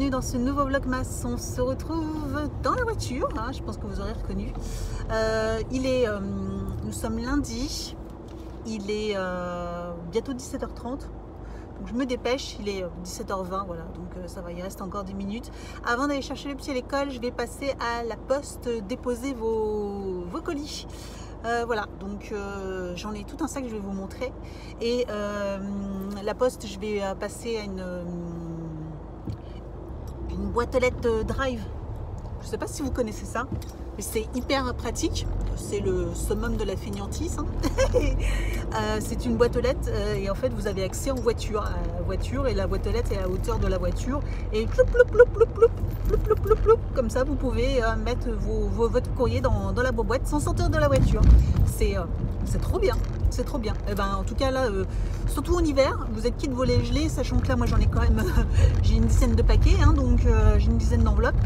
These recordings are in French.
bienvenue dans ce nouveau vlogmas. On se retrouve dans la voiture, hein, je pense que vous aurez reconnu. Nous sommes lundi, il est bientôt 17h30, donc je me dépêche, il est 17h20, voilà, donc ça va, il reste encore 10 minutes. Avant d'aller chercher le petit à l'école, je vais passer à la poste déposer vos colis. Voilà, donc j'en ai tout un sac, je vais vous montrer. Et la poste, je vais passer à une boîte aux lettres Drive. Je ne sais pas si vous connaissez ça, mais c'est hyper pratique. C'est le summum de la fainéantise. Hein. C'est une boîte aux lettres et en fait vous avez accès en voiture à la voiture et la boîte aux lettres est à la hauteur de la voiture et ploup, ploup, ploup, ploup, ploup, ploup, ploup, ploup, ploup, comme ça vous pouvez mettre votre courrier dans la boîte sans sortir de la voiture. C'est trop bien. C'est trop bien. Et ben, en tout cas là, surtout en hiver, vous êtes quitte de vos gelés, sachant que là moi j'en ai quand même, j'ai une dizaine de paquets, hein, donc j'ai une dizaine d'enveloppes.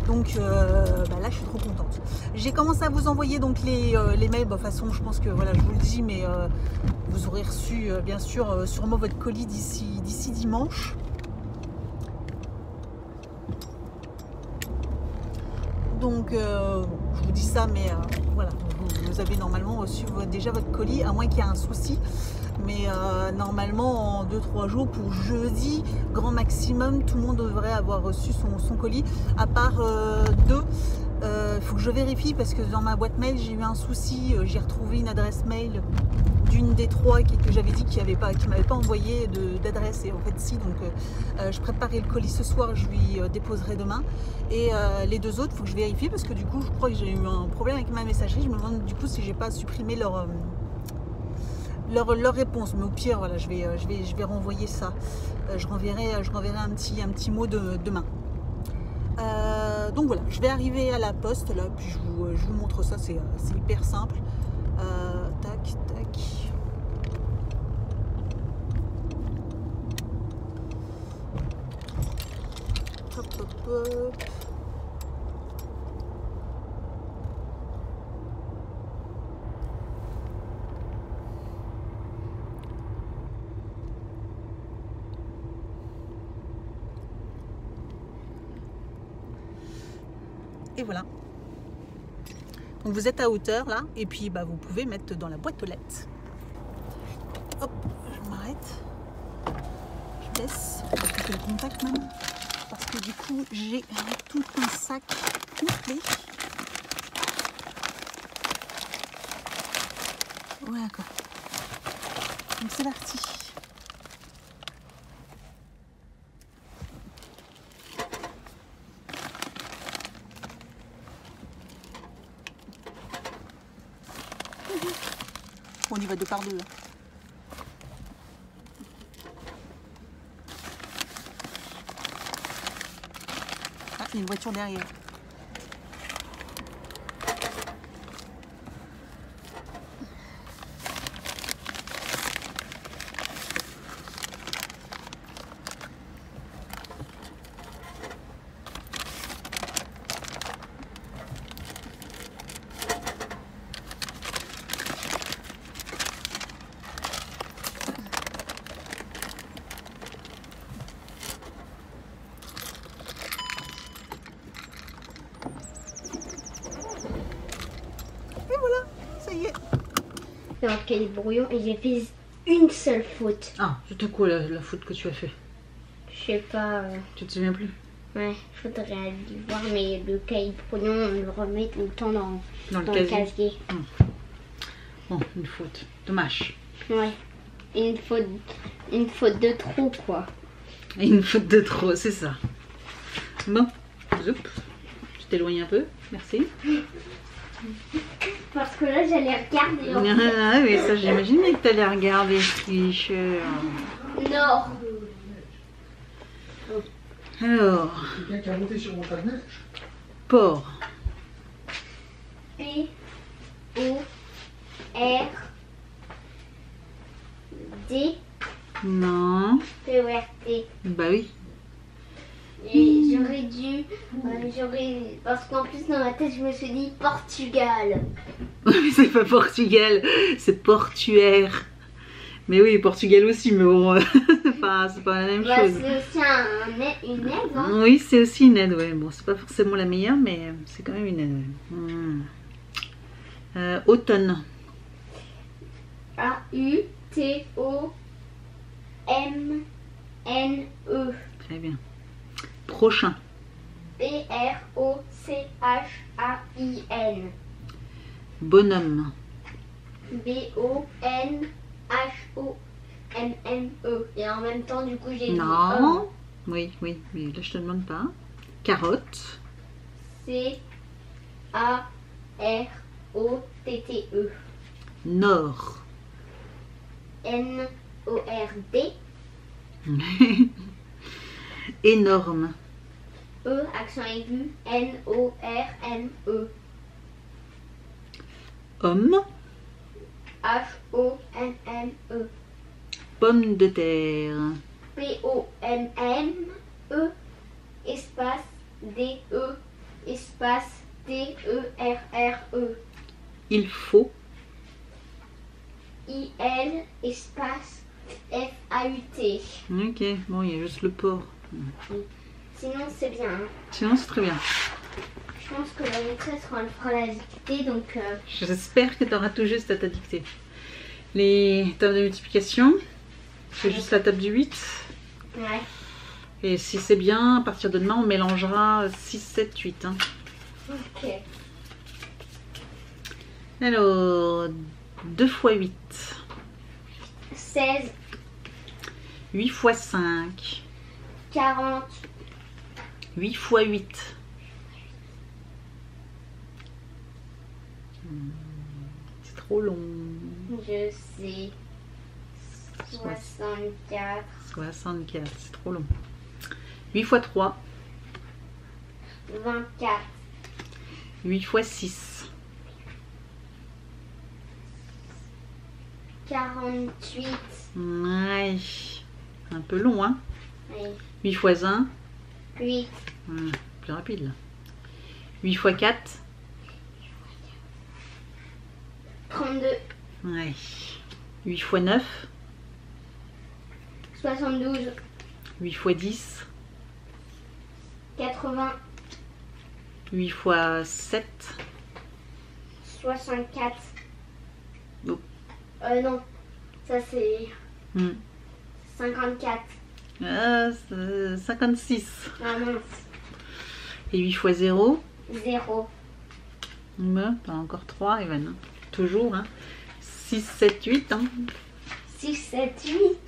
Donc là je suis trop contente. J'ai commencé à vous envoyer donc les mails. De toute façon je pense que voilà, je vous le dis, mais vous aurez reçu bien sûr sûrement votre colis d'ici dimanche. Donc je vous dis ça, mais voilà, vous avez normalement reçu déjà votre colis, à moins qu'il y ait un souci. Mais normalement en 2-3 jours, pour jeudi, grand maximum, tout le monde devrait avoir reçu son colis, à part deux. Il faut que je vérifie parce que dans ma boîte mail j'ai eu un souci, j'ai retrouvé une adresse mail d'une des trois que j'avais dit qui m'avait pas envoyé d'adresse, et en fait si, donc je préparais le colis ce soir, je lui déposerai demain. Et les deux autres, il faut que je vérifie parce que du coup je crois que j'ai eu un problème avec ma messagerie. Je me demande du coup si j'ai pas supprimé leur réponse, mais au pire voilà, je vais renvoyer ça. Je renverrai un petit mot demain. Donc voilà, je vais arriver à la poste là, puis je vous montre ça, c'est hyper simple. Tac, tac. Hop, hop, hop. Et voilà. Donc vous êtes à hauteur là, et puis bah, vous pouvez mettre dans la boîte aux lettres. Hop, je m'arrête. Je baisse, je fais le contact même. Parce que du coup j'ai tout un sac complet. Voilà quoi. Donc c'est parti. On y va deux par deux. Ah, il y a une voiture derrière. Dans le cahier brouillon et j'ai fait une seule faute. Ah, c'était quoi la faute que tu as fait? Je sais pas. Tu te souviens plus? Ouais, faudrait aller voir, mais le cahier brouillon, on le remet tout le temps dans le casier. Bon, une faute. Dommage. Ouais. Une faute de trop, quoi. Une faute de trop, c'est ça. Bon, zoup. Tu t'éloignes un peu, merci. Parce que là, j'allais regarder. Ah oui, ça j'imaginais que tu allais regarder, tricheur. Non. Alors. Quelqu'un qui a monté sur mon tas de neige. Port. P-O-R-D. Non. P-O-R-T. Bah oui. Et j'aurais dû, parce qu'en plus dans ma tête je me suis dit Portugal. C'est pas Portugal, c'est portuaire. Mais oui, Portugal aussi, mais bon, c'est pas la même chose. C'est aussi une aide. Hein. Oui, c'est aussi une aide, ouais. Bon, c'est pas forcément la meilleure, mais c'est quand même une aide. Ouais. Automne. A-U-T-O-M-N-E. Très bien. Prochain. B-R-O-C-H-A-I-N. Bonhomme. B-O-N-H-O-M-M-E. Et en même temps, du coup, j'ai dit Non. Oui, mais là je te demande pas. Carotte. C-A-R-O-T-T-E. Nord. N-O-R-D. Énorme. E, accent aigu. N-O-R-M-E. Homme. H-O-M-M-E. Pomme de terre. P-O-M-M-E. Espace D-E. Espace D-E-R-R-E. Il faut. I-L. Espace F-A-U-T. Ok, bon, il y a juste le port. Sinon, c'est bien. Hein. Sinon, c'est très bien. Je pense que la maîtresse, quand elle fera la dictée, donc... J'espère que tu auras tout juste à ta dictée. Les tables de multiplication, c'est juste la table du 8. Ouais. Et si c'est bien, à partir de demain, on mélangera 6, 7, 8. Hein. Ok. Alors, 2 x 8. 16. 8 x 5. 40. 8 x 8. C'est trop long. Je sais. 64. 64, c'est trop long. 8 x 3. 24. 8 x 6. 48. Ouais. Un peu long, hein. Oui. 8 x 1. 8. Plus rapide, là. 8 x 4. 32. Ouais. 8 x 9. 72. 8 x 10. 80. 8 x 7. 64. Oh. Non. Ça, c'est 54. 56. Ah mince. Et 8 x 0. 0. T'as encore 3, Evan. Hein. Toujours, hein. 6, 7, 8. Hein. 6, 7, 8.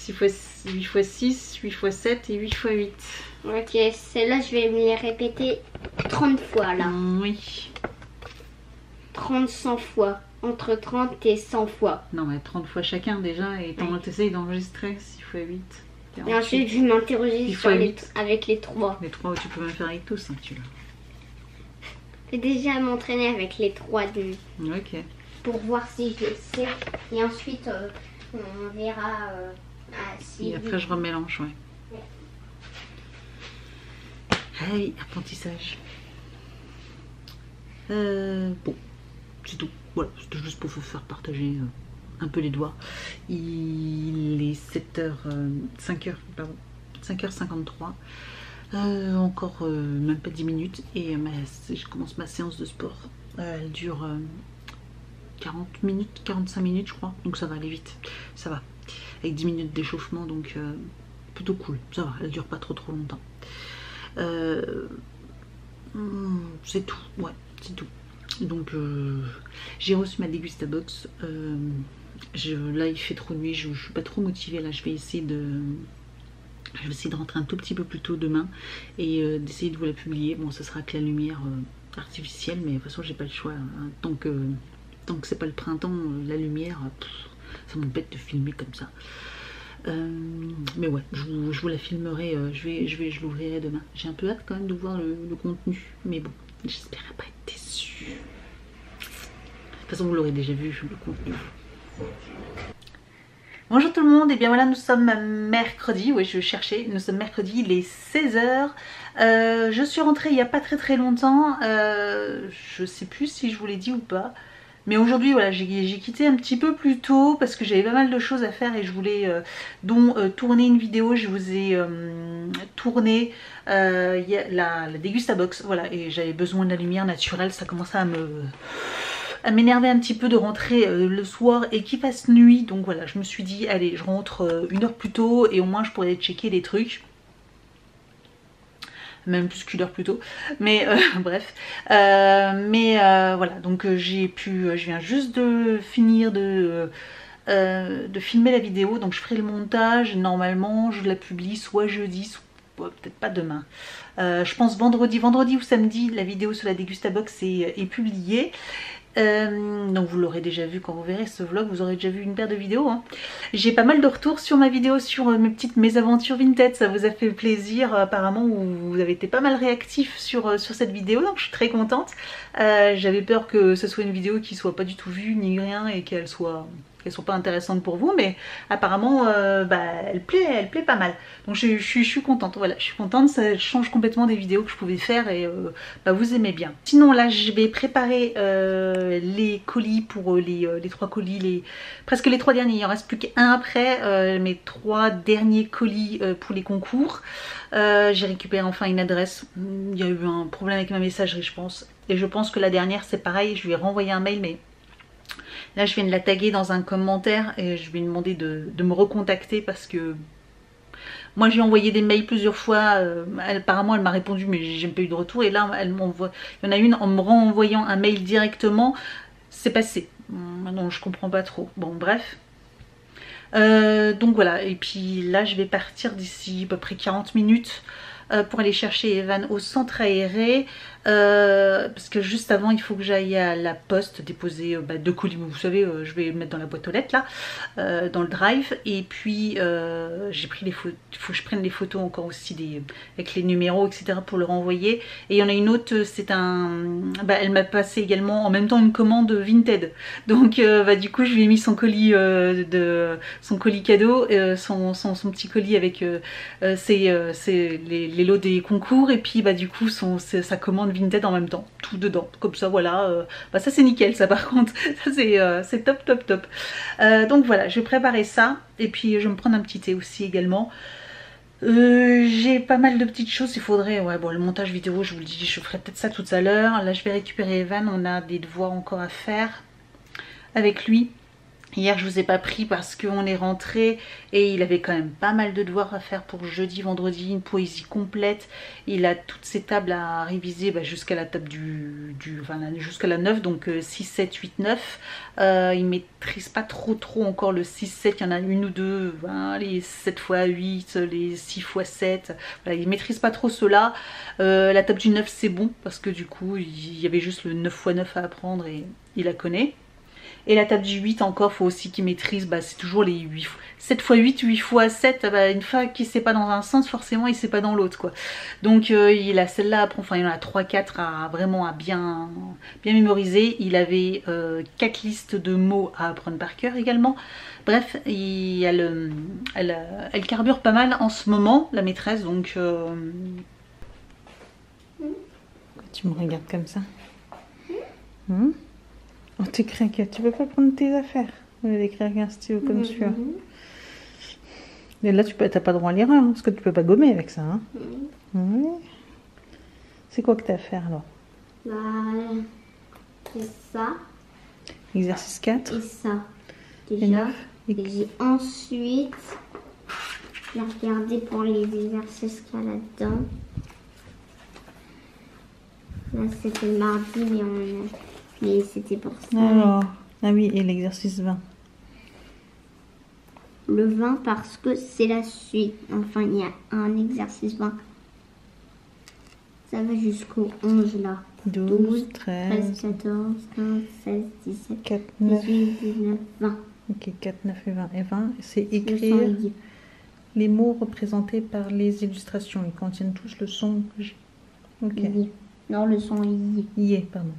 8 x 6, 8 x 7 et 8 x 8. Ok, celle-là, je vais me les répéter 30 fois, là. Oui. 30, 100 fois. Entre 30 et 100 fois. Non, mais 30 fois chacun déjà. Et t'essayes d'enregistrer 6 x 8. 48. Et ensuite, je vais m'interroger sur avec les 3. Les 3, tu peux même faire avec tous, hein, tu vois. Je vais déjà m'entraîner avec les 3 Ok. pour voir si je les sais. Et ensuite, on verra si... Et après, je remélange, ouais. Ah oui, apprentissage. Bon, c'est tout. Voilà, c'était juste pour vous faire partager un peu les doigts. Il est 5h53. Encore même pas 10 minutes et je commence ma séance de sport. Elle dure 40 minutes, 45 minutes je crois, donc ça va aller vite, ça va. Avec 10 minutes d'échauffement, donc plutôt cool, ça va, elle dure pas trop longtemps. C'est tout, ouais, c'est tout. Donc j'ai reçu ma dégustabox. Là il fait trop nuit, je suis pas trop motivée là, je vais essayer de rentrer un tout petit peu plus tôt demain et d'essayer de vous la publier. Bon, ça sera que la lumière artificielle, mais de toute façon j'ai pas le choix, hein. Tant que c'est pas le printemps, la lumière, ça m'embête de filmer comme ça. Mais ouais, je vous la filmerai, je l'ouvrirai demain. J'ai un peu hâte quand même de voir le contenu, mais bon, j'espère pas être déçue. De toute façon, vous l'aurez déjà vu, le contenu. Bonjour tout le monde, et bien voilà, nous sommes mercredi, oui je cherchais, nous sommes mercredi, il est 16h. Je suis rentrée il n'y a pas très longtemps, je sais plus si je vous l'ai dit ou pas, Mais aujourd'hui voilà, j'ai quitté un petit peu plus tôt parce que j'avais pas mal de choses à faire et je voulais tourner une vidéo. Je vous ai tourné la dégustabox, voilà, et j'avais besoin de la lumière naturelle. Ça commençait à m'énerver un petit peu de rentrer le soir et qu'il fasse nuit. Donc voilà, je me suis dit allez, je rentre 1 heure plus tôt et au moins je pourrais checker des trucs. Même plus qu'1 heure plus tôt, mais bref, voilà, donc je viens juste de finir de filmer la vidéo, donc je ferai le montage, normalement je la publie soit jeudi, soit peut-être pas demain, je pense vendredi ou samedi, la vidéo sur la Dégustabox est publiée. Donc vous l'aurez déjà vu quand vous verrez ce vlog, vous aurez déjà vu une paire de vidéos, hein. J'ai pas mal de retours sur ma vidéo sur mes petites mésaventures vintage, ça vous a fait plaisir apparemment, vous avez été pas mal réactifs sur cette vidéo, donc je suis très contente. J'avais peur que ce soit une vidéo qui soit pas du tout vue ni rien et qu'elle soit pas intéressante pour vous, mais apparemment elle plaît pas mal, donc je suis contente, voilà, je suis contente, ça change complètement des vidéos que je pouvais faire et vous aimez bien. Sinon là je vais préparer les colis pour les 3 colis, presque les 3 derniers, il en reste plus qu'un après, mes 3 derniers colis pour les concours. J'ai récupéré enfin une adresse, il y a eu un problème avec ma messagerie je pense, et je pense que la dernière c'est pareil, je lui ai renvoyé un mail, mais là je viens de la taguer dans un commentaire et je lui ai demandé de me recontacter parce que moi j'ai envoyé des mails plusieurs fois, apparemment elle m'a répondu mais j'ai pas eu de retour, et là elle m'envoie, il y en a une en me renvoyant un mail directement, c'est passé. Non, je comprends pas trop, bon bref. Donc voilà, et puis là je vais partir d'ici à peu près 40 minutes pour aller chercher Evan au centre aéré, parce que juste avant il faut que j'aille à la poste déposer 2 colis, vous savez, je vais le mettre dans la boîte aux lettres là, dans le drive, et puis j'ai pris les photos, il faut que je prenne les photos encore aussi avec les numéros etc pour le renvoyer. Et il y en a une autre, c'est elle m'a passé également en même temps une commande Vinted, donc du coup je lui ai mis son colis son colis cadeau, son petit colis avec les lots des concours, et puis du coup sa commande Vinted en même temps, tout dedans, comme ça voilà, ça c'est nickel ça par contre, ça c'est top. Donc voilà, je vais préparer ça, et puis je vais me prendre un petit thé aussi également. J'ai pas mal de petites choses, il faudrait, le montage vidéo je vous le dis, je ferai peut-être ça tout à l'heure. Là je vais récupérer Evan, on a des devoirs encore à faire avec lui. Hier je vous ai pas pris parce qu'on est rentré et il avait quand même pas mal de devoirs à faire pour jeudi, vendredi, une poésie complète. Il a toutes ses tables à réviser jusqu'à la table jusqu'à la 9, donc 6, 7, 8, 9. Il maîtrise pas trop encore le 6, 7, il y en a une ou deux, les 7 x 8, les 6 x 7. Voilà, il maîtrise pas trop cela. La table du 9 c'est bon parce que du coup il y avait juste le 9 x 9 à apprendre et il la connaît. Et la table du 8 encore, faut aussi qu'il maîtrise, c'est toujours les 8, 7 x 8, 8 x 7, une fois qu'il ne sait pas dans un sens, forcément il ne sait pas dans l'autre quoi. Donc il a celle-là à apprendre, il y en a 3-4 à bien mémoriser. Il avait 4 listes de mots à apprendre par cœur également. Bref, elle carbure pas mal en ce moment, la maîtresse, donc... Tu me regardes comme ça Oh, tu craques, tu peux pas prendre tes affaires. On va écrire un stylo comme celui-là. Et là, t'as pas droit à l'erreur, parce que tu peux pas gommer avec ça. Hein. Oui. C'est quoi que t'as à faire alors? C'est ça. Exercice 4. Et ça. Déjà. Et ensuite, j'ai regardé pour les exercices qu'il y a là-dedans. Là, c'était le mardi, mais c'était pour ça. Alors, ah oui, et l'exercice 20. Le 20 parce que c'est la suite. Enfin, il y a un exercice 20. Ça va jusqu'au 11 là. 12, 13, 14, 15, 16, 17, 4, 9, 18, 19, 20. Ok, 4, 9 et 20. Et 20, c'est écrire les mots représentés par les illustrations. Ils contiennent tous le son J. Ok. I. Non, le son I. I, pardon.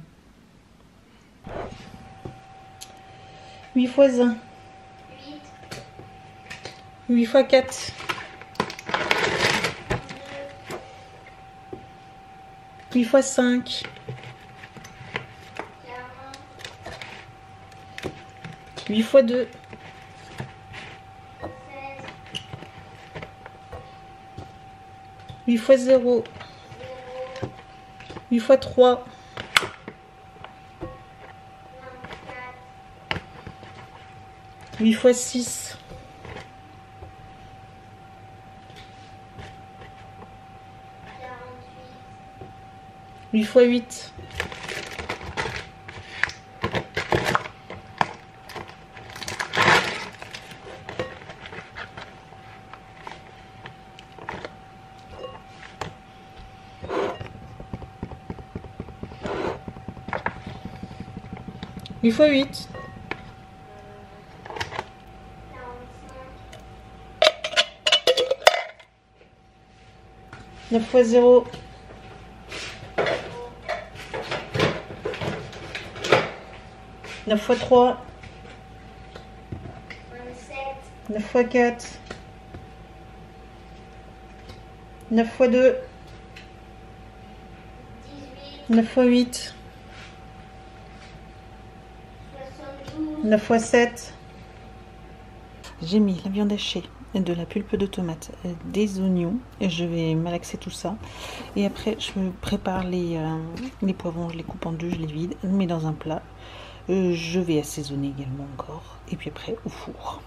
8 x 1. 8 x 4. 8 x 5. 8 x 2. 8 x 0. 8 x 3. 8 x 6. 8 x 8. 8 x 8. 9 x 0. 9 x 3. 9 x 4. 9 x 2. 9 x 8. 9 x 7. J'ai mis la viande hachée, de la pulpe de tomate, des oignons, et je vais malaxer tout ça. Et après, je prépare les poivrons, je les coupe en deux, je les vide, je les mets dans un plat. Je vais assaisonner également encore. Et puis après, au four.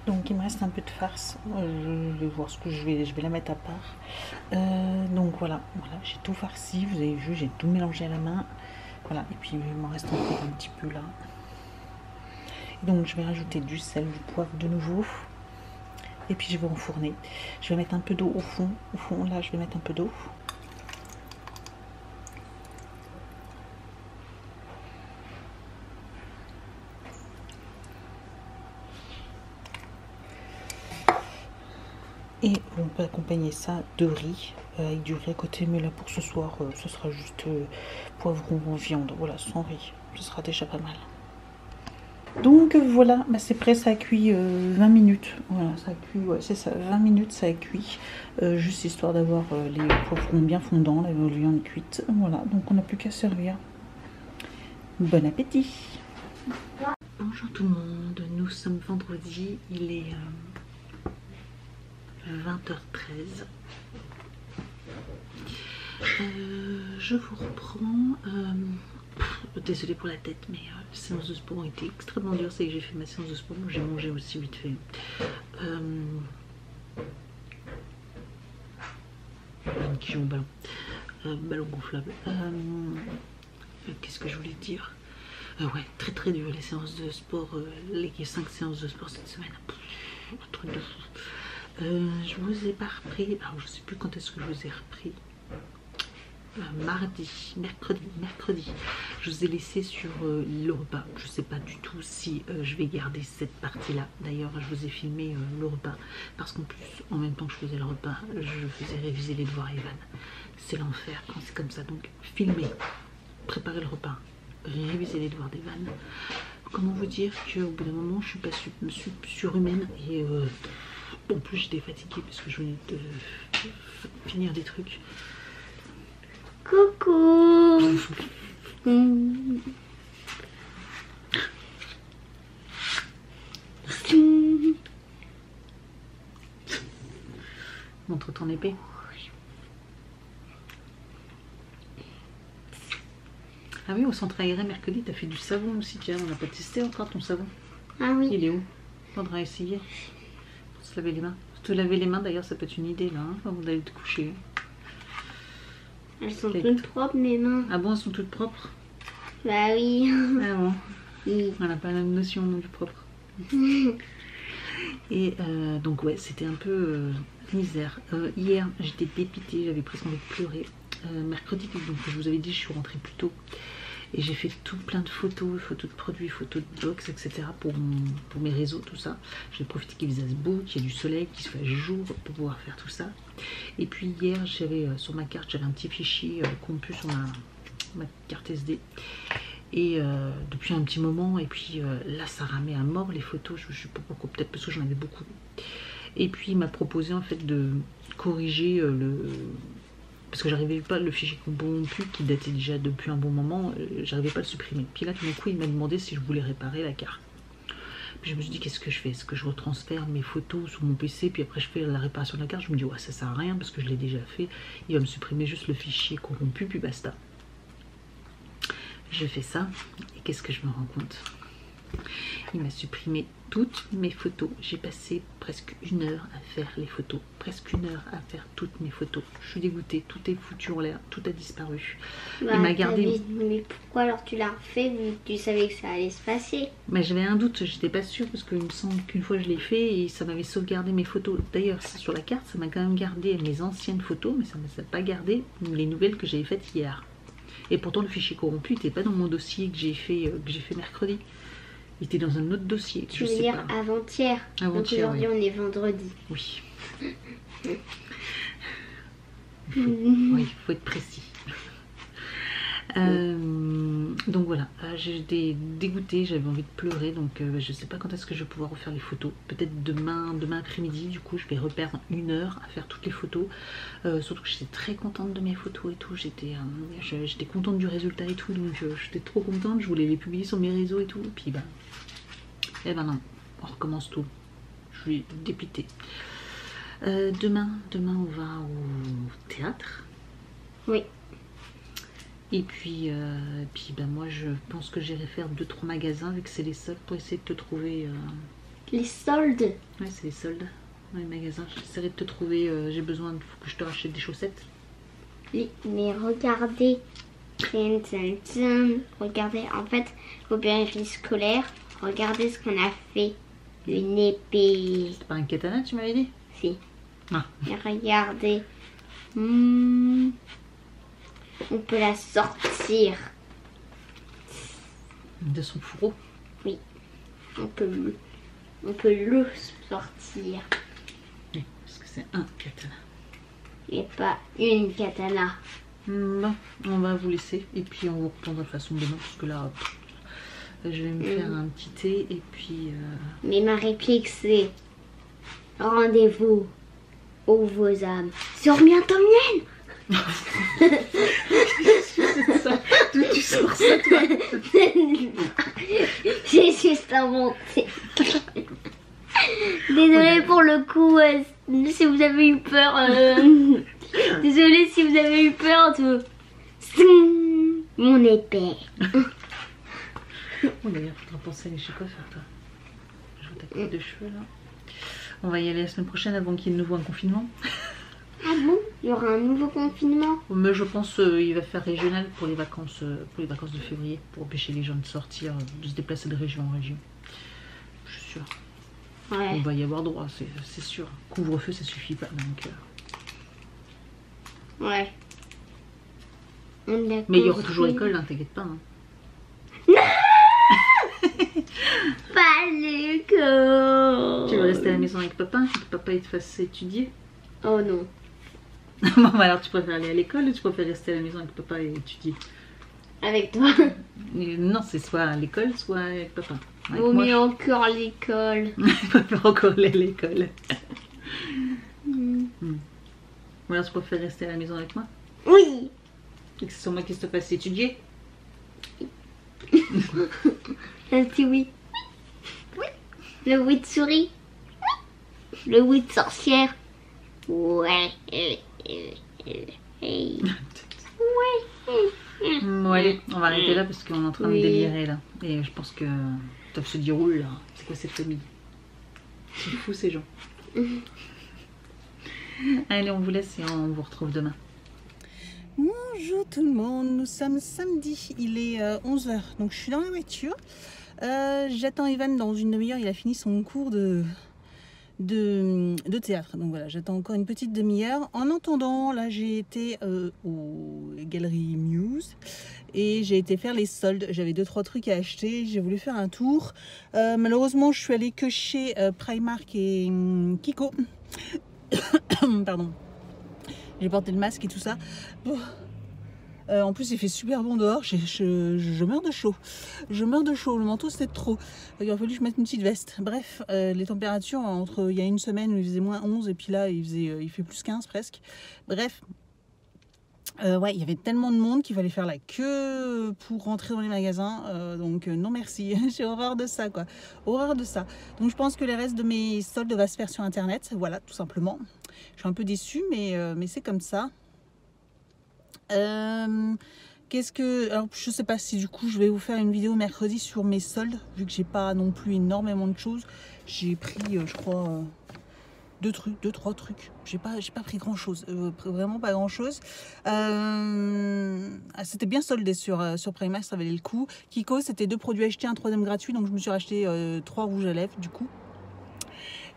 Donc il me reste un peu de farce, je vais voir ce que je vais la mettre à part. Donc voilà, j'ai tout farci, vous avez vu, j'ai tout mélangé à la main. Voilà, et puis il m'en reste encore un petit peu là. Donc je vais rajouter du sel, du poivre de nouveau. Et puis je vais enfourner. Je vais mettre un peu d'eau au fond. Au fond là, je vais mettre un peu d'eau. Et on peut accompagner ça de riz, avec du riz à côté, mais là pour ce soir, ce sera juste poivron en viande, voilà, sans riz, ce sera déjà pas mal. Donc voilà, bah c'est prêt, ça a cuit 20 minutes, voilà, ça a cuit, ouais, c'est ça, 20 minutes ça a cuit, juste histoire d'avoir les poivrons bien fondants, la viande cuite, voilà, donc on n'a plus qu'à servir. Bon appétit! Bonjour tout le monde, nous sommes vendredi, il est 20h13. Je vous reprends. Désolée pour la tête, mais les séances de sport ont été extrêmement dures. C'est que j'ai fait ma séance de sport, j'ai mangé aussi vite fait. Qui joue au ballon. Ballon gonflable. Qu'est-ce que je voulais dire? Ouais, très très dur les séances de sport. Les 5 séances de sport cette semaine. Un truc de fou. Je vous ai pas repris, alors je sais plus quand est-ce que je vous ai repris, mercredi, je vous ai laissé sur le repas. Je sais pas du tout si je vais garder cette partie là, d'ailleurs je vous ai filmé le repas, parce qu'en plus en même temps que je faisais le repas, je faisais réviser les devoirs à Evan. C'est l'enfer quand c'est comme ça, donc filmer, préparer le repas, réviser les devoirs d'Evan. Comment vous dire qu'au bout d'un moment je suis pas surhumaine et en plus j'étais fatiguée parce que je venais de finir des trucs. Coucou. Montre ton épée. Ah oui, au centre aéré mercredi, t'as fait du savon aussi. Tiens, on n'a pas testé encore ton savon. Ah oui. Il est où? On faudra essayer. Pour se laver les mains. Se laver les mains d'ailleurs, ça peut être une idée là, hein, quand vous allez te coucher. Elles sont toutes propres mes mains. Ah bon, elles sont toutes propres? Bah oui. Ah bon. Oui. On n'a pas la même notion non du propre. Et donc ouais, c'était un peu misère. Hier, j'étais dépitée, j'avais presque envie de pleurer. Mercredi, donc je vous avais dit, je suis rentrée plus tôt. Et j'ai fait tout plein de photos, photos de produits, photos de box, etc. pour mes réseaux, tout ça. J'ai profité qu'il faisait beau, qu'il y ait du soleil, qu'il se fasse jour pour pouvoir faire tout ça. Et puis hier, j'avais sur ma carte, j'avais un petit fichier compu sur ma carte SD. Et depuis un petit moment, et puis là ça ramait à mort les photos, je sais pas pourquoi, peut-être parce que j'en avais beaucoup. Et puis il m'a proposé en fait de corriger parce que j'arrivais pas, le fichier corrompu qui datait déjà depuis un bon moment, j'arrivais pas à le supprimer. Puis là tout d'un coup il m'a demandé si je voulais réparer la carte. Puis je me suis dit qu'est-ce que je fais? Est-ce que je retransfère mes photos sur mon PC puis après je fais la réparation de la carte? Je me dis ouais ça sert à rien parce que je l'ai déjà fait, il va me supprimer juste le fichier corrompu puis basta. Je fais ça et qu'est-ce que je me rends compte? Il m'a supprimé toutes mes photos. J'ai passé presque 1 heure à faire les photos. Presque 1 heure à faire toutes mes photos. Je suis dégoûtée. Tout est foutu en l'air. Tout a disparu. Bah, il m'a gardé... Mais pourquoi alors tu l'as refait vu que tu savais que ça allait se passer? Mais j'avais un doute. J'étais pas sûre parce qu'il me semble qu'une fois je l'ai fait et ça m'avait sauvegardé mes photos. D'ailleurs, sur la carte, ça m'a quand même gardé mes anciennes photos, mais ça ne m'a pas gardé les nouvelles que j'avais faites hier. Et pourtant le fichier corrompu n'était pas dans mon dossier que j'ai fait mercredi. Il était dans un autre dossier. Tu veux dire avant-hier? Donc aujourd'hui on est vendredi. Oui. Oui, il faut être précis. Donc voilà, j'étais dégoûtée, j'avais envie de pleurer, donc je sais pas quand est-ce que je vais pouvoir refaire les photos. Peut-être demain après-midi, du coup je vais reperdre 1 heure à faire toutes les photos. Surtout que j'étais très contente de mes photos et tout, j'étais contente du résultat et tout, donc j'étais trop contente, je voulais les publier sur mes réseaux et tout, et puis eh ben non, on recommence tout. Je suis dépitée. Demain on va au théâtre. Oui. Et puis, moi je pense que j'irai faire 2-3 magasins vu que c'est les soldes pour essayer de te trouver. Les soldes? Ouais, c'est les soldes dans les magasins. J'essaierai de te trouver. J'ai besoin, faut que je te rachète des chaussettes. Oui, mais regardez. Regardez, en fait, librairie scolaire. Regardez ce qu'on a fait. Une épée. C'est pas un katana, tu m'avais dit? Si. Ah. Et regardez. On peut la sortir. De son fourreau? Oui. On peut le sortir. Oui, parce que c'est un katana. Et pas une katana. Bon, on va vous laisser. Et puis on vous reprendra de façon demain. Parce que là, je vais me faire un petit thé. Et puis... Mais ma réplique c'est... Rendez-vous aux vos âmes. Sur bientôt mienne. C'est ça. D'où tu sors ça, toi? J'ai juste inventé. Désolée pour le coup, si vous avez eu peur. Désolée si vous avez eu peur de mon épée. Oh d'ailleurs, faudra penser à aller chez quoi faire toi. Je vois ta coupe de cheveux là. On va y aller la semaine prochaine avant qu'il y ait de nouveau un confinement. Ah bon? Il y aura un nouveau confinement? Mais je pense qu'il va faire régional pour les vacances de février, pour empêcher les gens de sortir, de se déplacer de région en région. Je suis sûre. Ouais. On va y avoir droit, c'est sûr. Couvre-feu, ça suffit pas, donc... Ouais. Mais il y aura toujours l'école, hein, t'inquiète pas. Hein. Pas l'école. Tu veux rester à la maison avec papa, que papa il te fasse étudier? Oh non. Bon, alors tu préfères aller à l'école ou tu préfères rester à la maison avec papa et étudier? Avec toi? Non, c'est soit à l'école, soit avec papa. Vaut mieux encore l'école. Je préfère encore aller à l'école. Ou alors tu préfères rester à la maison avec moi? Oui. Et que ce soit moi qui te fasse étudier? Un petit oui. Oui. Le oui de souris. Oui. Le oui de sorcière. Ouais. Bon allez, on va arrêter là parce qu'on est en train de délirer là. Et je pense que doivent se dire oula, c'est quoi cette famille? C'est fou ces gens. Allez, on vous laisse et on vous retrouve demain. Bonjour tout le monde, nous sommes samedi, il est 11 h, donc je suis dans la voiture. J'attends Evan dans une demi-heure, il a fini son cours de de théâtre. Donc voilà, j'attends encore une petite demi-heure. En attendant, là j'ai été aux Galeries Muse et j'ai été faire les soldes. J'avais 2-3 trucs à acheter, j'ai voulu faire un tour. Malheureusement, je suis allée que chez Primark et Kiko. Pardon. J'ai porté le masque et tout ça. En plus, il fait super bon dehors. Je meurs de chaud. Je meurs de chaud. Le manteau, c'était trop. Il aurait fallu que je mette une petite veste. Bref, les températures, entre il y a une semaine où il faisait moins 11 et puis là, il fait plus 15 presque. Bref. Ouais, il y avait tellement de monde qu'il fallait faire la queue pour rentrer dans les magasins. Donc, non merci. J'ai horreur de ça, quoi. Horreur de ça. Donc, je pense que les restes de mes soldes va se faire sur Internet. Voilà, tout simplement. Je suis un peu déçue, mais c'est comme ça. Qu'est-ce que... Alors, je sais pas si du coup je vais vous faire une vidéo mercredi sur mes soldes, vu que j'ai pas non plus énormément de choses. J'ai pris, je crois, 2-3 trucs. J'ai pas pris grand chose, vraiment pas grand chose. C'était bien soldé sur Primark, ça valait le coup. Kiko, c'était 2 produits achetés, un 3e gratuit, donc je me suis racheté 3 rouges à lèvres du coup.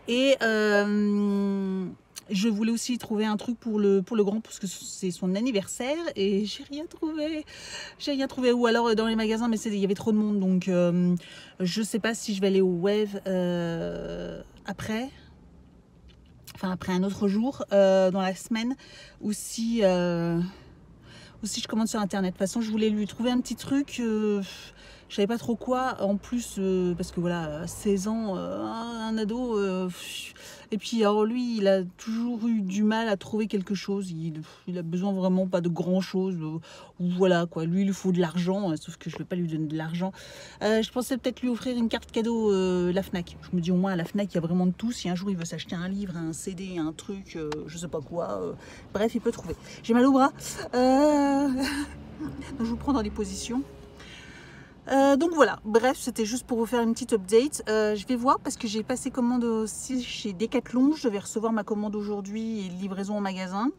Et je voulais aussi trouver un truc pour le grand parce que c'est son anniversaire et j'ai rien trouvé. J'ai rien trouvé, ou alors dans les magasins, mais il y avait trop de monde, donc je sais pas si je vais aller au Wave après. Enfin après un autre jour dans la semaine, ou si je commande sur Internet. De toute façon, je voulais lui trouver un petit truc. Je savais pas trop quoi, en plus, parce que voilà, 16 ans, un ado, et puis alors lui, il a toujours eu du mal à trouver quelque chose, il a besoin vraiment pas de grand chose, voilà quoi, lui il lui faut de l'argent, sauf que je vais pas lui donner de l'argent. Je pensais peut-être lui offrir une carte cadeau la Fnac, je me dis au moins à la Fnac il y a vraiment de tout, si un jour il veut s'acheter un livre, un CD, un truc, je sais pas quoi, bref il peut trouver. J'ai mal au bras, donc je vous prends dans les positions. Donc voilà, bref, c'était juste pour vous faire une petite update. Je vais voir parce que j'ai passé commande aussi chez Decathlon. Je devais recevoir ma commande aujourd'hui et livraison au magasin.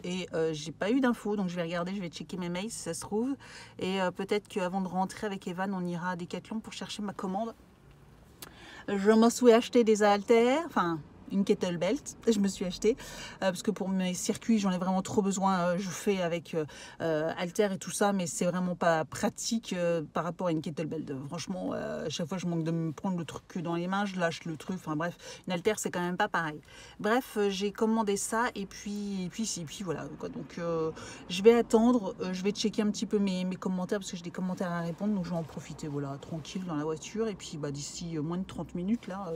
Et j'ai pas eu d'infos, donc je vais regarder, je vais checker mes mails si ça se trouve. Et peut-être qu'avant de rentrer avec Evan, on ira à Decathlon pour chercher ma commande. Je m'en suis acheté des haltères, enfin une kettlebelt, je me suis acheté parce que pour mes circuits j'en ai vraiment trop besoin. Je fais avec haltères et tout ça, mais c'est vraiment pas pratique par rapport à une kettlebelt. Franchement, à chaque fois je manque de me prendre le truc dans les mains, je lâche le truc, enfin bref, une haltère c'est quand même pas pareil. Bref, j'ai commandé ça et puis voilà quoi. Donc je vais attendre, je vais checker un petit peu mes commentaires parce que j'ai des commentaires à répondre, donc je vais en profiter, voilà, tranquille dans la voiture, et puis bah, d'ici moins de 30 minutes là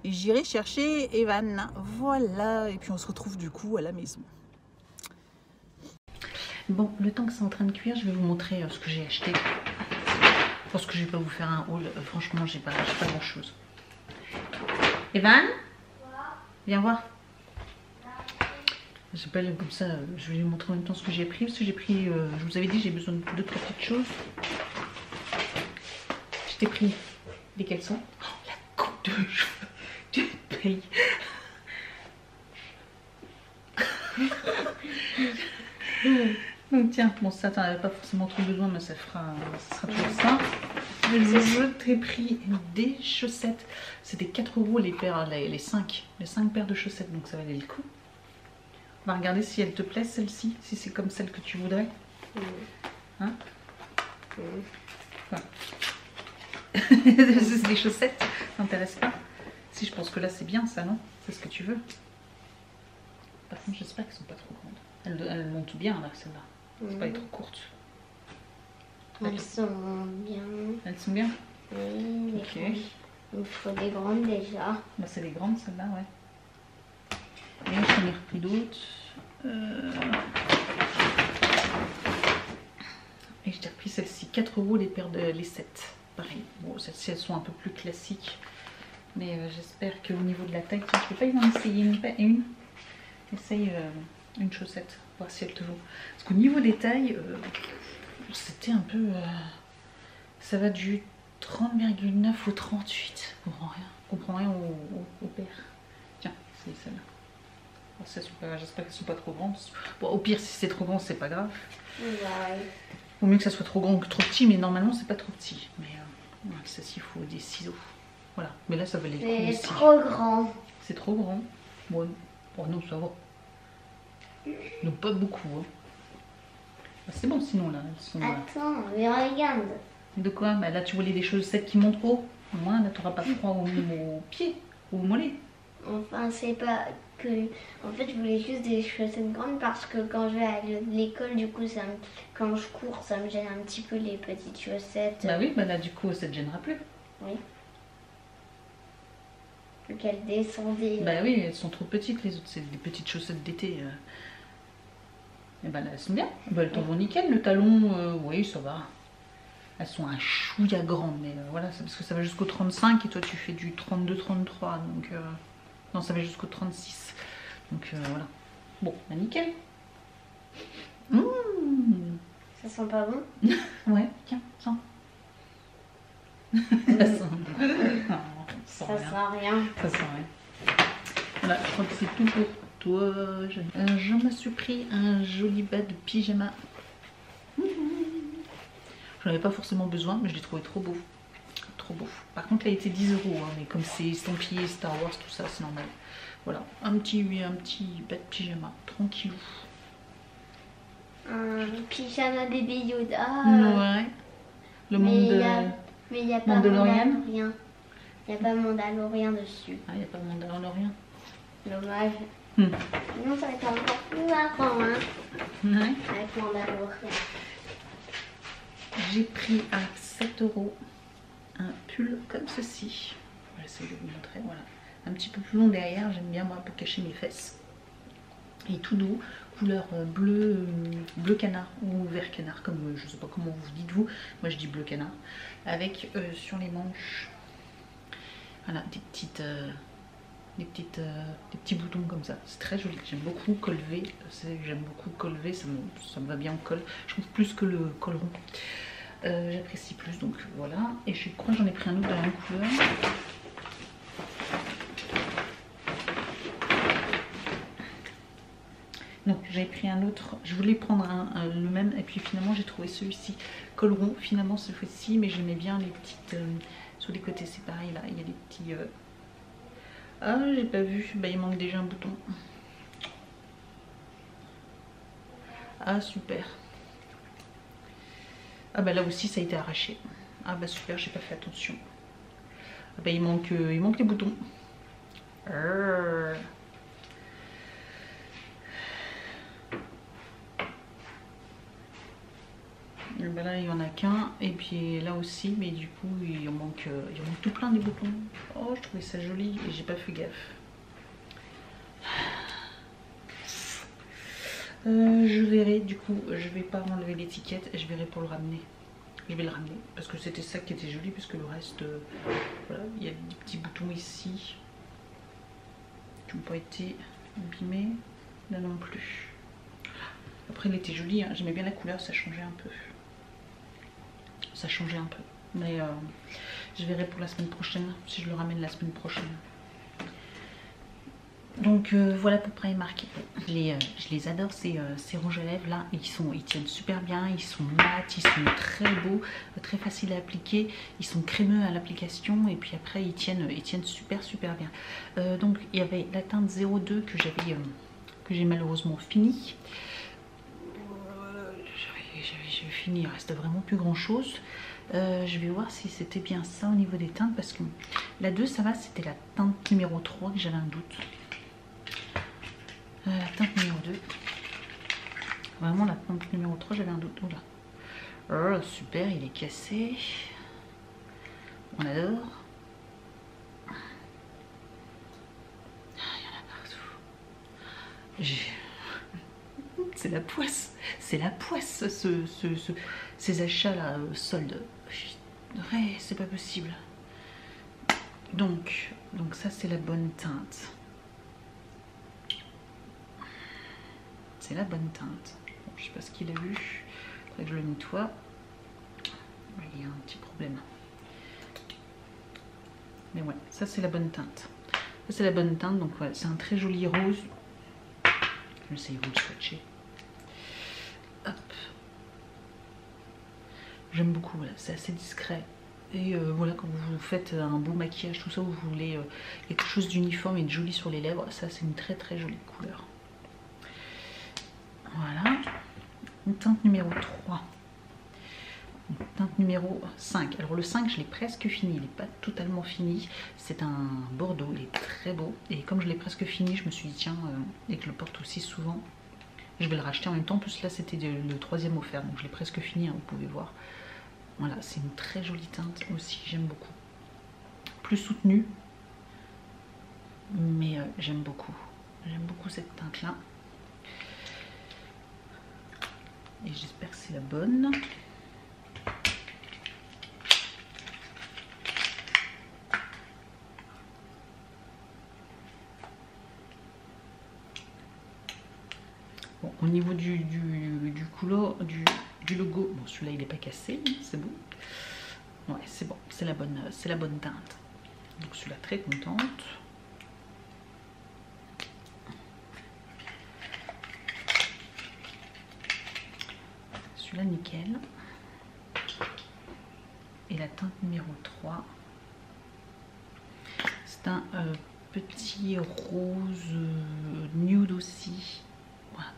et j'irai chercher Evan, voilà, et puis on se retrouve du coup à la maison. Bon, le temps que c'est en train de cuire, je vais vous montrer ce que j'ai acheté. Je pense que je vais pas vous faire un haul, franchement j'ai pas grand chose. Evan, viens voir. J'ai pas comme ça, je vais vous montrer en même temps ce que j'ai pris, parce que j'ai pris, je vous avais dit, j'ai besoin de 2-3 petites choses. Je t'ai pris des caleçons. Oh, la coupe de cheveux du pays. Donc tiens, bon ça t'en avais pas forcément trop besoin, mais ça sera toujours ça. Je t'ai pris des chaussettes. C'était 4 € les paires, les 5 paires de chaussettes, donc ça valait le coup. On va regarder si elle te plaît celle-ci, si c'est comme celle que tu voudrais. Hein? Voilà. C'est des chaussettes, ça t'intéresse pas? Si, je pense que là c'est bien ça, non? C'est ce que tu veux. Par contre j'espère qu'elles sont pas trop grandes. Elles montent bien là, celle-là. C'est pas trop courtes. Elles sont bien. Elles sont bien? Oui, ok. Il faut des grandes déjà. Bah c'est les grandes celles-là, ouais. Et j'en ai repris d'autres. Et je t'ai repris celle-ci, 4 € les paires les 7. Pareil, bon, celles-ci elles sont un peu plus classiques, mais j'espère qu'au niveau de la taille, tiens, je peux pas y en essayer une. Essaye une chaussette, voir si elle te vaut. Parce qu'au niveau des tailles, c'était un peu, ça va du 30,9 au 38. Je comprends rien au paire. Tiens, c'est celle-là. J'espère qu'elles sont pas trop grandes. Bon, au pire, si c'est trop grand, c'est pas grave. Ouais. Vaut mieux que ça soit trop grand que trop petit, mais normalement c'est pas trop petit. Mais celle-ci, il faut des ciseaux. Voilà, mais là ça valait le coup C'est aussi. trop grand. C'est trop grand. Bon, non, ça va. Donc pas beaucoup. Hein. Ah, c'est bon sinon là. Elles sont, Attends, mais regarde. De quoi? Bah, là tu voulais des chaussettes qui montent haut. Au moins là t'auras pas froid au pied ou au mollet. Enfin, c'est pas que... En fait, je voulais juste des chaussettes grandes parce que quand je vais à l'école, du coup, quand je cours, ça me gêne un petit peu les petites chaussettes. Bah oui, bah là du coup ça te gênera plus. Oui. Vu qu'elles descendaient. Bah oui, elles sont trop petites les autres, c'est des petites chaussettes d'été. Et bah là elles sont bien. Bah, elles t'en vont nickel. Le talon, oui ça va. Elles sont un chouïa grandes, mais voilà, c'est parce que ça va jusqu'au 35 et toi tu fais du 32-33, donc non ça va jusqu'au 36. Donc voilà. Bon, bah nickel. Mmh. Ça sent pas bon? Ouais, tiens, sens. Ça sent. Non, Ça sent rien. Ça sent rien. Voilà, je crois que c'est tout pour toi. Je me suis pris un joli bas de pyjama. J'en avais pas forcément besoin, mais je l'ai trouvé trop beau. Trop beau. Par contre, là, il était 10 €, hein, mais comme c'est estampillé Star Wars, tout ça, c'est normal. Voilà, un petit bas de pyjama, tranquillou. Un pyjama bébé Yoda. Ouais. Le monde de... Mais il n'y a pas Mandalorian. Il n'y a pas Mandalorian dessus. Ah, il n'y a pas de Mandalorian. Dommage. Hmm. Sinon, ça va être encore plus marrant, hein. Ouais. Avec Mandalorian. J'ai pris à 7 € un pull comme ceci. Je vais essayer de vous montrer. Voilà. Un petit peu plus long derrière, j'aime bien moi pour cacher mes fesses. Et tout doux, couleur bleu canard ou vert canard, comme je sais pas comment vous dites vous. Moi je dis bleu canard. Avec sur les manches, voilà, des petits boutons comme ça. C'est très joli. J'aime beaucoup col V. J'aime beaucoup col V. Ça me va bien en col. Je trouve plus que le col rond. J'apprécie plus, donc voilà. Et je crois que j'en ai pris un autre de la même couleur. Donc j'ai pris un autre, je voulais prendre le même et puis finalement j'ai trouvé celui-ci col rond finalement cette fois-ci, mais j'aimais bien les petites sur les côtés, c'est pareil là, il y a des petits ah j'ai pas vu, bah il manque déjà un bouton. Ah super. Ah bah là aussi ça a été arraché. Ah bah super, j'ai pas fait attention. Ah bah il manque les boutons. Et ben là il y en a qu'un et puis là aussi, mais du coup il manque tout plein des boutons. Oh je trouvais ça joli et j'ai pas fait gaffe. Je verrai du coup, je vais pas enlever l'étiquette, je verrai pour le ramener. Je vais le ramener parce que c'était ça qui était joli, parce que le reste, voilà, il y a des petits boutons ici qui n'ont pas été abîmés, là non plus. Après il était joli, hein. J'aimais bien la couleur, ça changeait un peu. Ça changeait un peu, mais je verrai pour la semaine prochaine, si je le ramène la semaine prochaine. Donc voilà pour Primark. Je les adore ces rouges à lèvres là, ils tiennent super bien, ils sont mat, ils sont très beaux, très faciles à appliquer, ils sont crémeux à l'application et puis après ils tiennent super bien. Donc il y avait la teinte 02 que j'ai malheureusement fini. J'ai fini, il reste vraiment plus grand chose. Je vais voir si c'était bien ça au niveau des teintes, parce que la 2 ça va, c'était la teinte numéro 3 que j'avais un doute. La teinte numéro 2, vraiment la teinte numéro 3 j'avais un doute. Oula. Oh super, il est cassé, on adore. Il y en a partout. C'est la poisse, ces achats là, soldes. Ouais, c'est pas possible. Donc ça c'est la bonne teinte. C'est la bonne teinte. Bon, je sais pas ce qu'il a vu. Faudrait que je le nettoie. Il y a un petit problème. Mais ouais, ça c'est la bonne teinte. Ça c'est la bonne teinte, donc voilà, c'est un très joli rose. Je vais essayer de vous le swatcher. Hop. J'aime beaucoup, voilà, c'est assez discret. Et voilà, quand vous faites un beau maquillage, tout ça, vous voulez quelque chose d'uniforme et de joli sur les lèvres, ça c'est une très très jolie couleur. Voilà, une teinte numéro 3. Teinte numéro 5. Alors le 5 je l'ai presque fini, il n'est pas totalement fini. C'est un bordeaux, il est très beau. Et comme je l'ai presque fini, je me suis dit tiens, et que je le porte aussi souvent, je vais le racheter en même temps. En plus là c'était le 3e offert, donc je l'ai presque fini, hein, vous pouvez voir. Voilà, c'est une très jolie teinte aussi, j'aime beaucoup. Plus soutenue, mais j'aime beaucoup. J'aime beaucoup cette teinte là. Et j'espère que c'est la bonne. Bon, au niveau du logo, bon celui-là il n'est pas cassé, c'est bon. Ouais, c'est bon, c'est la bonne teinte. Donc celui-là très contente. Celui-là nickel. Et la teinte numéro 3. C'est un petit rose nude aussi. Voilà.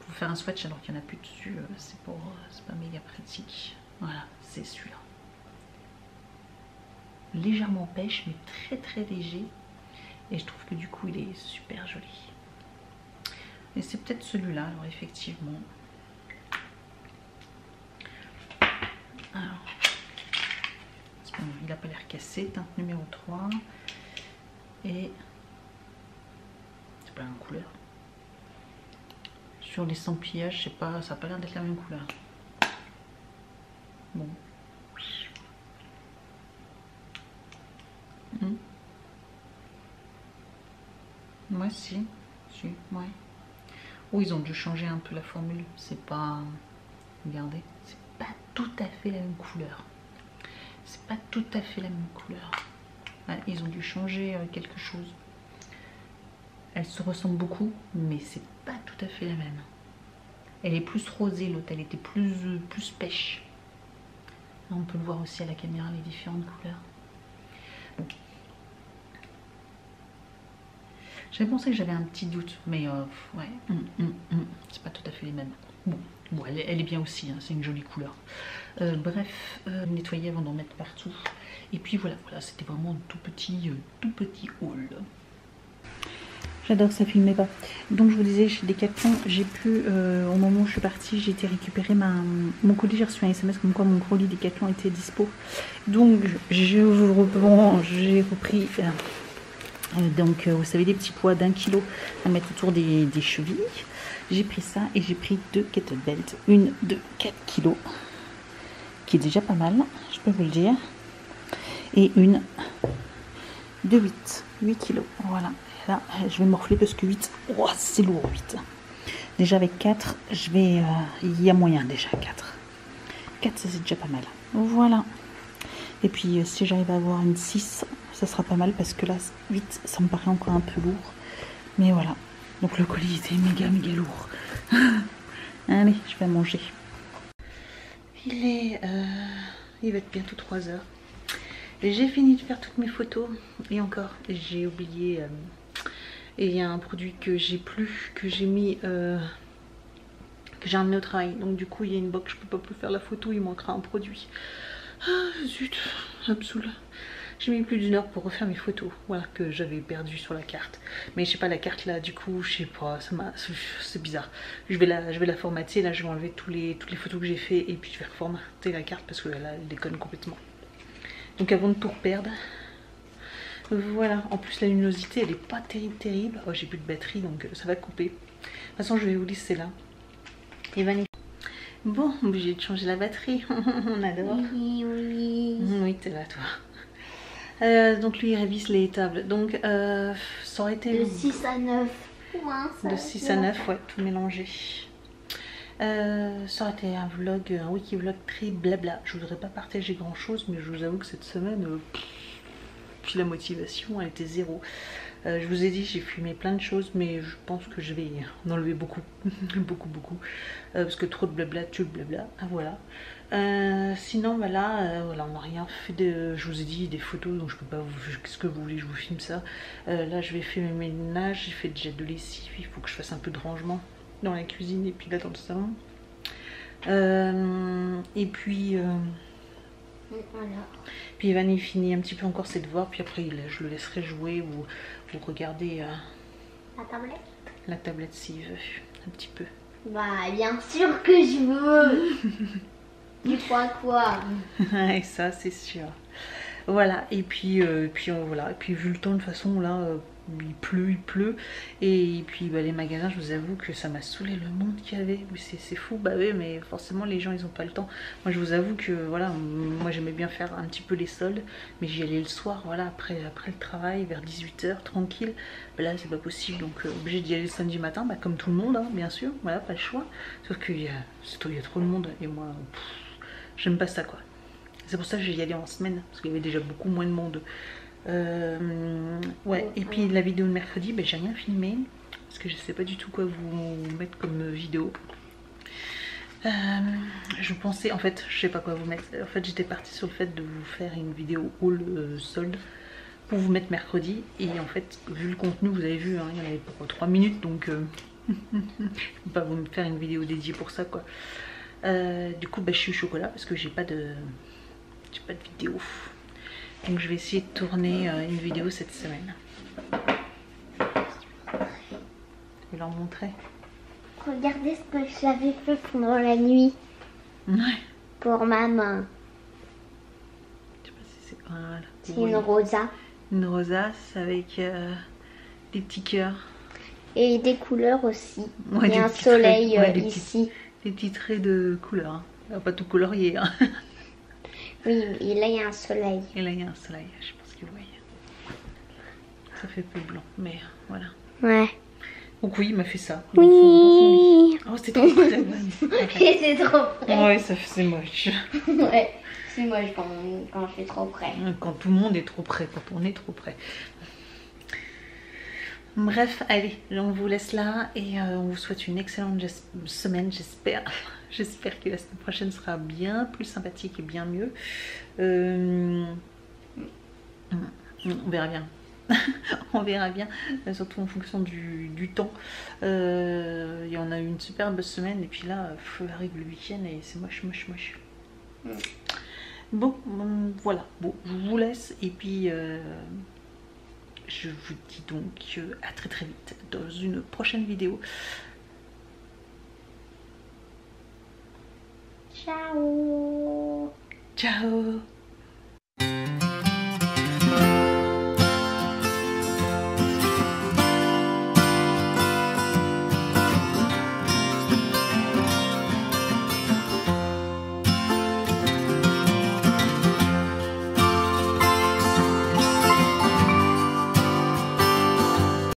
Pour faire un swatch alors qu'il n'y en a plus dessus, c'est pas méga pratique. Voilà, c'est celui-là. Légèrement pêche, mais très très léger. Et je trouve que du coup il est super joli. Et c'est peut-être celui-là, alors effectivement. Alors, il n'a pas l'air cassé, teinte numéro 3. Et c'est pas la même couleur. Sur l'estampillage, je sais pas, ça n'a pas l'air d'être la même couleur. Bon. Moi si, ouais. Oh, ils ont dû changer un peu la formule. C'est pas, regardez, c'est pas tout à fait la même couleur. C'est pas tout à fait la même couleur. Ouais, ils ont dû changer quelque chose. Elle se ressemble beaucoup, mais c'est pas tout à fait la même. Elle est plus rosée, l'autre, elle était plus pêche. Là, on peut le voir aussi à la caméra, les différentes couleurs. Bon. J'avais pensé que j'avais un petit doute, mais ouais, c'est pas tout à fait les mêmes. Bon, elle est bien aussi, hein, c'est une jolie couleur. Bref, nettoyer avant d'en mettre partout. Et puis voilà, c'était vraiment un tout petit haul. J'adore que ça filmait pas. Donc je vous disais, chez Decathlon, j'ai pu, au moment où je suis partie, j'ai été récupérer mon colis. J'ai reçu un SMS comme quoi mon colis Decathlon était dispo. Donc j'ai repris, donc vous savez, des petits poids d'1 kilo à mettre autour des chevilles. J'ai pris ça et j'ai pris 2 kettlebells, une de 4 kg, qui est déjà pas mal, je peux vous le dire, et une de 8 kg. Voilà. Là, je vais morfler parce que 8, oh, c'est lourd 8. Déjà avec 4, il y a moyen déjà 4. 4, ça c'est déjà pas mal. Voilà. Et puis si j'arrive à avoir une 6, ça sera pas mal parce que là, 8, ça me paraît encore un peu lourd. Mais voilà. Donc le colis était méga lourd. Allez, je vais manger. Il va être bientôt 3 heures. J'ai fini de faire toutes mes photos. Et encore, j'ai oublié... et il y a un produit que j'ai plus, que j'ai mis, que j'ai emmené au travail. Donc du coup, il y a une box, je peux pas plus faire la photo, il manquera un produit. Ah zut, ça me saoule. J'ai mis plus d'1 heure pour refaire mes photos, voilà, que j'avais perdu sur la carte. Mais je sais pas, la carte là, du coup, je sais pas, c'est bizarre. Je vais la formater, là je vais enlever toutes les photos que j'ai fait et puis je vais reformater la carte parce que là, elle déconne complètement. Donc avant de tout reperdre, voilà. En plus la luminosité, elle est pas terrible. Oh, j'ai plus de batterie, donc ça va couper. De toute façon, je vais vous laisser là. Et Vanessa. Bon, obligé de changer la batterie. On adore. Oui, t'es là, toi. Donc lui il révise les tables, donc ça aurait été... De 6 à 9. De 6 à 9, ouais, tout mélangé. Ça aurait été un vlog, un wiki vlog très blabla. Je voudrais pas partager grand chose, mais je vous avoue que cette semaine, puis la motivation elle était 0. Je vous ai dit, j'ai filmé plein de choses, mais je pense que je vais en enlever beaucoup. beaucoup. Parce que trop de blabla, tu blabla. Ah, voilà. Sinon, bah là, voilà, on n'a rien fait de. Je vous ai dit des photos, donc je peux pas vous. Qu'est-ce que vous voulez, je vous filme ça. Là, je vais faire mes ménages. J'ai fait déjà de lessive. Il faut que je fasse un peu de rangement dans la cuisine et puis là dans le salon. Et puis. Voilà. Puis Evan il finit un petit peu encore ses devoirs, puis après je le laisserai jouer ou regarder La tablette? la tablette s'il veut, un petit peu. Bah bien sûr que je veux. Tu crois quoi? Et ça c'est sûr. Voilà, et puis, voilà, et puis vu le temps de toute façon là, il pleut, et puis bah, les magasins, je vous avoue que ça m'a saoulé le monde qu'il y avait, c'est fou, bah oui, mais forcément les gens ils ont pas le temps. Moi je vous avoue que voilà, moi j'aimais bien faire un petit peu les soldes, mais j'y allais le soir, voilà, après le travail, vers 18 h tranquille, bah, là c'est pas possible, donc obligé d'y aller le samedi matin, bah, comme tout le monde, hein, bien sûr, voilà, pas le choix, sauf qu'il y a trop de monde, et moi, j'aime pas ça quoi. C'est pour ça que j'ai y allé en semaine, parce qu'il y avait déjà beaucoup moins de monde. Ouais, et puis la vidéo de mercredi, ben, j'ai rien filmé, parce que je sais pas du tout quoi vous mettre comme vidéo. Je pensais, en fait, je sais pas quoi vous mettre. En fait, j'étais partie sur le fait de vous faire une vidéo haul solde pour vous mettre mercredi. Et en fait, vu le contenu, vous avez vu, hein, il y en avait pour 3 minutes, donc je peux pas vous faire une vidéo dédiée pour ça, quoi. Du coup, bah, je suis au chocolat parce que j'ai pas de vidéo. Donc je vais essayer de tourner une vidéo cette semaine. Je vais leur montrer. Regardez ce que j'avais fait pendant la nuit. Ouais. Pour ma main. Je sais pas si c'est... Voilà. C'est une rosa. Une rosace avec des petits cœurs. Et des couleurs aussi. Ouais, et un soleil ici. Des petits traits de couleur. Hein. Pas tout colorié. Hein. Oui, et là il y a un soleil. Et là il y a un soleil, je pense que vous voyez. Ça fait peu blanc, mais voilà. Ouais. Donc oui, il m'a fait ça. Oui. Oh, c'était trop près. C'est trop près. Ouais, ça c'est moche. Ouais, c'est moche quand je suis trop près. Quand tout le monde est trop près, quand on est trop près. Bref, allez, on vous laisse là et on vous souhaite une excellente semaine, j'espère. J'espère que la semaine prochaine sera bien plus sympathique et bien mieux. On verra bien. On verra bien, surtout en fonction du temps. Il y en a eu une superbe semaine et puis là, arrive le week-end et c'est moche. Bon, voilà. Bon, je vous laisse et puis... je vous dis donc à très vite dans une prochaine vidéo. Ciao. Ciao.